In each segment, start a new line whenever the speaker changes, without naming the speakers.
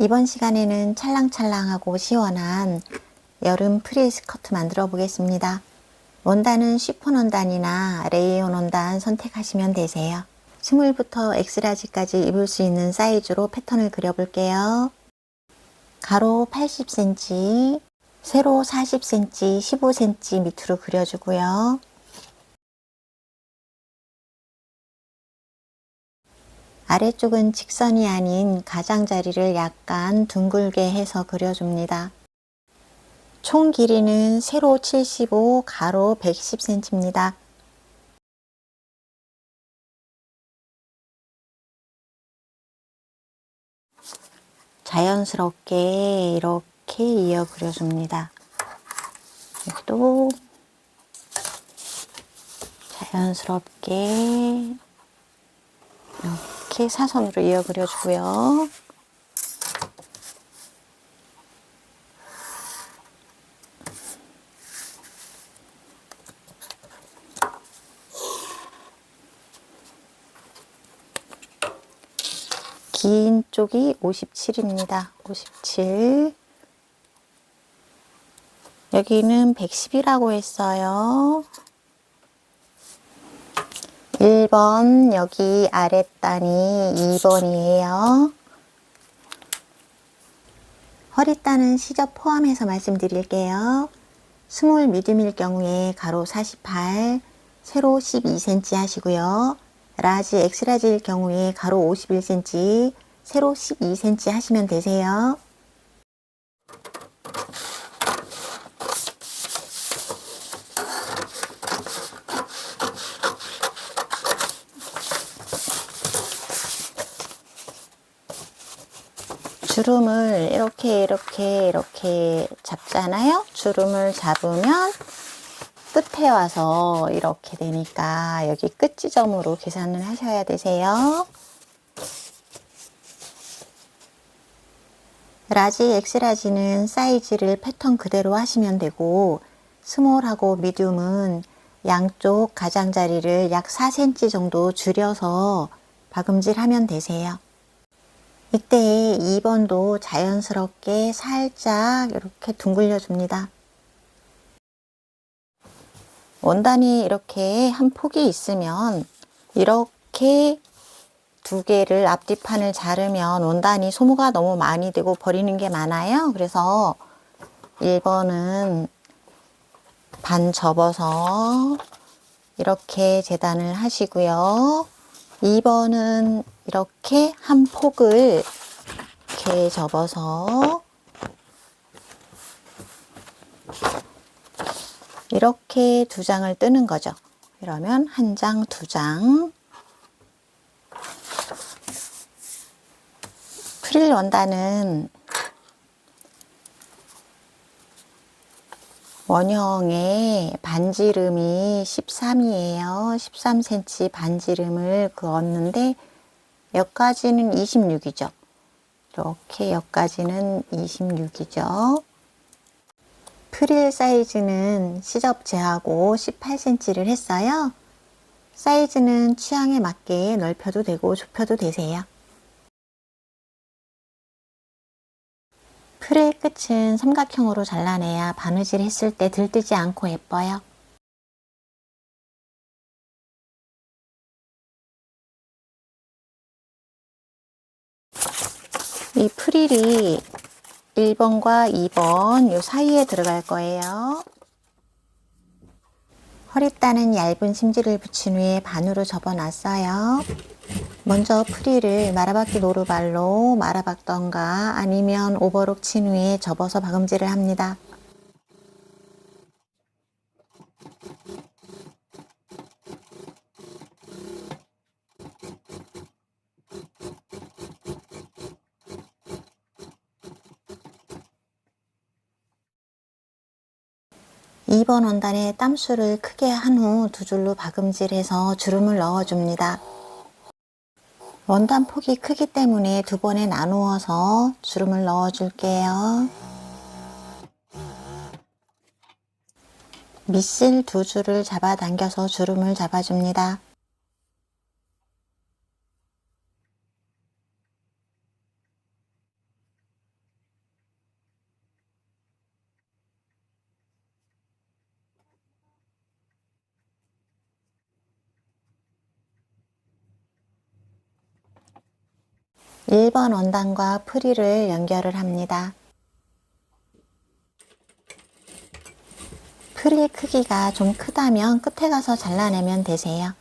이번 시간에는 찰랑찰랑하고 시원한 여름 프릴 스커트 만들어 보겠습니다. 원단은 쉬폰 원단이나 레이온 원단 선택하시면 되세요. 스몰부터 엑스라지까지 입을 수 있는 사이즈로 패턴을 그려볼게요. 가로 80cm, 세로 40cm, 15cm 밑으로 그려주고요. 아래쪽은 직선이 아닌 가장자리를 약간 둥글게 해서 그려줍니다. 총 길이는 세로 75, 가로 110cm입니다. 자연스럽게 이렇게 이어 그려줍니다. 여기도 자연스럽게 이렇게 사선으로 이어 그려주고요. 긴 쪽이 57입니다. 57. 여기는 110이라고 했어요. 1번, 여기 아랫단이 2번이에요. 허리단은 시접 포함해서 말씀드릴게요. 스몰 미디움일 경우에 가로 48, 세로 12cm 하시고요. 라지 엑스라지일 경우에 가로 51cm, 세로 12cm 하시면 되세요. 주름을 이렇게 잡잖아요. 주름을 잡으면 끝에 와서 이렇게 되니까 여기 끝 지점으로 계산을 하셔야 되세요. 라지, 엑스라지는 사이즈를 패턴 그대로 하시면 되고, 스몰하고 미디움은 양쪽 가장자리를 약 4cm 정도 줄여서 박음질 하면 되세요. 이때 2번도 자연스럽게 살짝 이렇게 둥글려 줍니다. 원단이 이렇게 한 폭이 있으면 이렇게 두 개를 앞뒤판을 자르면 원단이 소모가 너무 많이 되고 버리는 게 많아요. 그래서 1번은 반 접어서 이렇게 재단을 하시고요. 2번은 이렇게 한 폭을 이렇게 접어서 이렇게 두 장을 뜨는 거죠. 이러면 한 장, 두 장. 프릴 원단은 원형의 반지름이 13이에요. 13cm 반지름을 그었는데 여기까지는 26이죠. 이렇게 여기까지는 26이죠. 프릴 사이즈는 시접 제하고 18cm를 했어요. 사이즈는 취향에 맞게 넓혀도 되고 좁혀도 되세요. 프릴 끝은 삼각형으로 잘라내야 바느질 했을 때 들뜨지 않고 예뻐요. 이 프릴이 1번과 2번 요 사이에 들어갈 거예요. 허리단은 얇은 심지를 붙인 후에 반으로 접어놨어요. 먼저 프릴을 마라박기 노루발로 말아박던가 아니면 오버록 친 후에 접어서 박음질을 합니다. (2번) 원단에 땀수를 크게 한 후 두 줄로 박음질해서 주름을 넣어줍니다. 원단 폭이 크기 때문에 두 번에 나누어서 주름을 넣어줄게요. 밑실 두 줄을 잡아당겨서 주름을 잡아줍니다. 1번 원단과 프릴을 연결을 합니다. 프릴 크기가 좀 크다면 끝에 가서 잘라내면 되세요.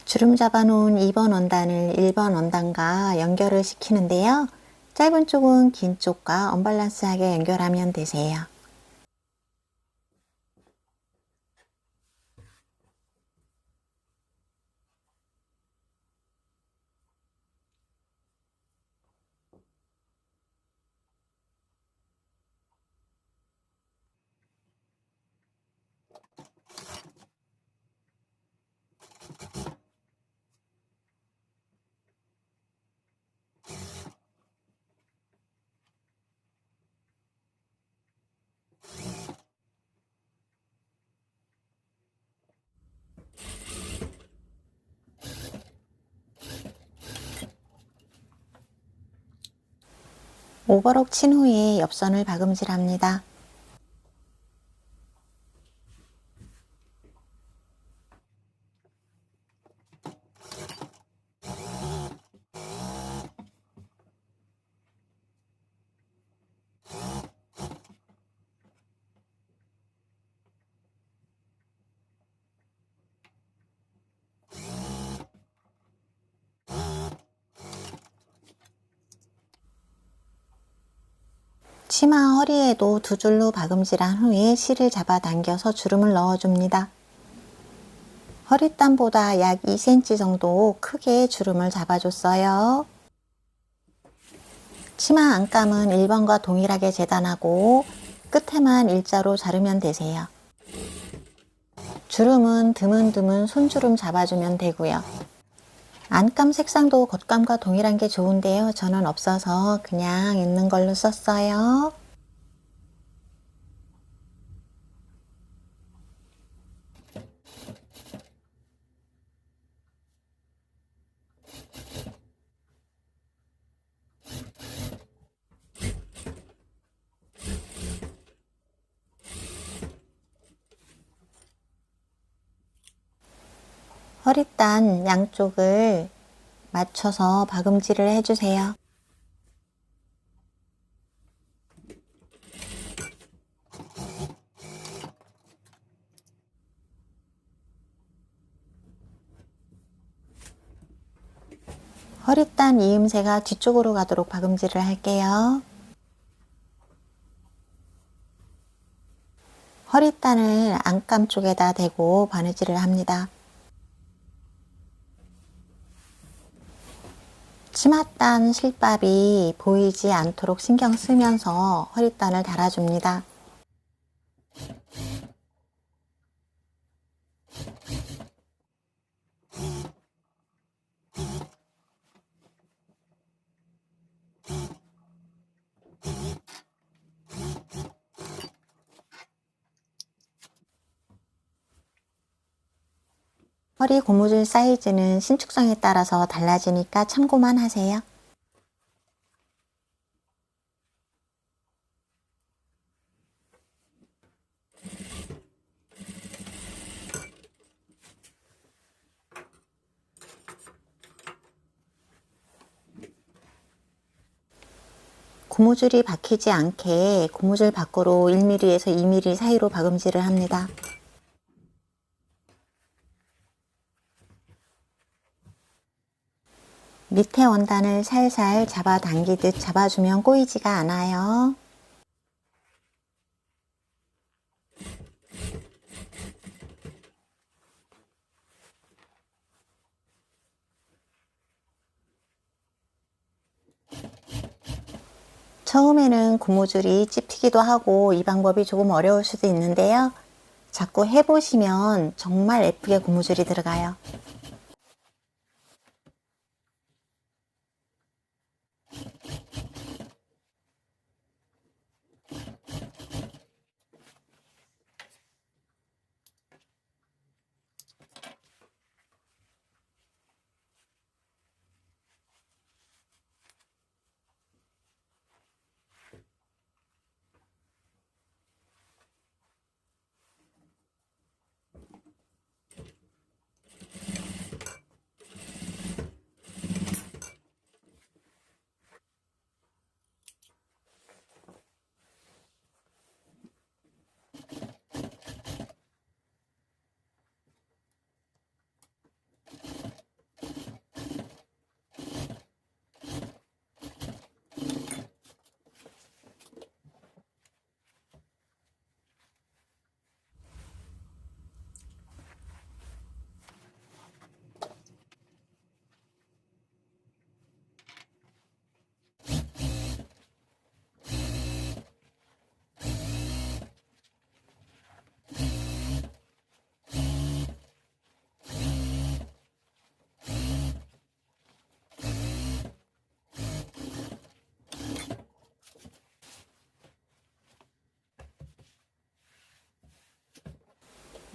주름 잡아 놓은 2번 원단을 1번 원단과 연결을 시키는데요. 짧은 쪽은 긴 쪽과 언밸런스하게 연결하면 되세요. 오버록 친 후에 옆선을 박음질합니다. 치마 허리에도 두 줄로 박음질한 후에 실을 잡아당겨서 주름을 넣어줍니다. 허리단보다 약 2cm 정도 크게 주름을 잡아줬어요. 치마 안감은 1번과 동일하게 재단하고 끝에만 일자로 자르면 되세요. 주름은 드문드문 손주름 잡아주면 되고요. 안감 색상도 겉감과 동일한 게 좋은데요. 저는 없어서 그냥 있는 걸로 썼어요. 허리단 양쪽을 맞춰서 박음질을 해주세요. 허리단 이음새가 뒤쪽으로 가도록 박음질을 할게요. 허리단을 안감 쪽에다 대고 바느질을 합니다. 치맛단 실밥이 보이지 않도록 신경 쓰면서 허리단을 달아줍니다. 허리 고무줄 사이즈는 신축성에 따라서 달라지니까 참고만 하세요. 고무줄이 박히지 않게 고무줄 밖으로 1mm에서 2mm 사이로 박음질을 합니다. 밑에 원단을 살살 잡아당기듯 잡아주면 꼬이지가 않아요. 처음에는 고무줄이 찝히기도 하고 이 방법이 조금 어려울 수도 있는데요. 자꾸 해보시면 정말 예쁘게 고무줄이 들어가요.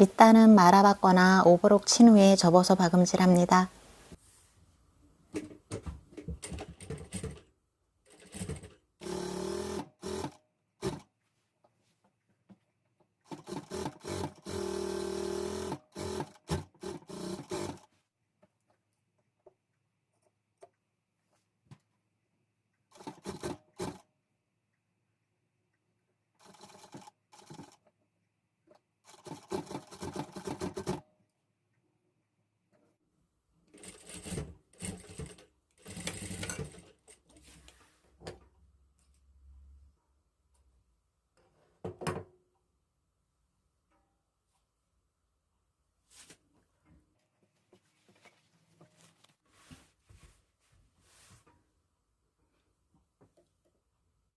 밑단은 말아봤거나 오버록 친 후에 접어서 박음질합니다.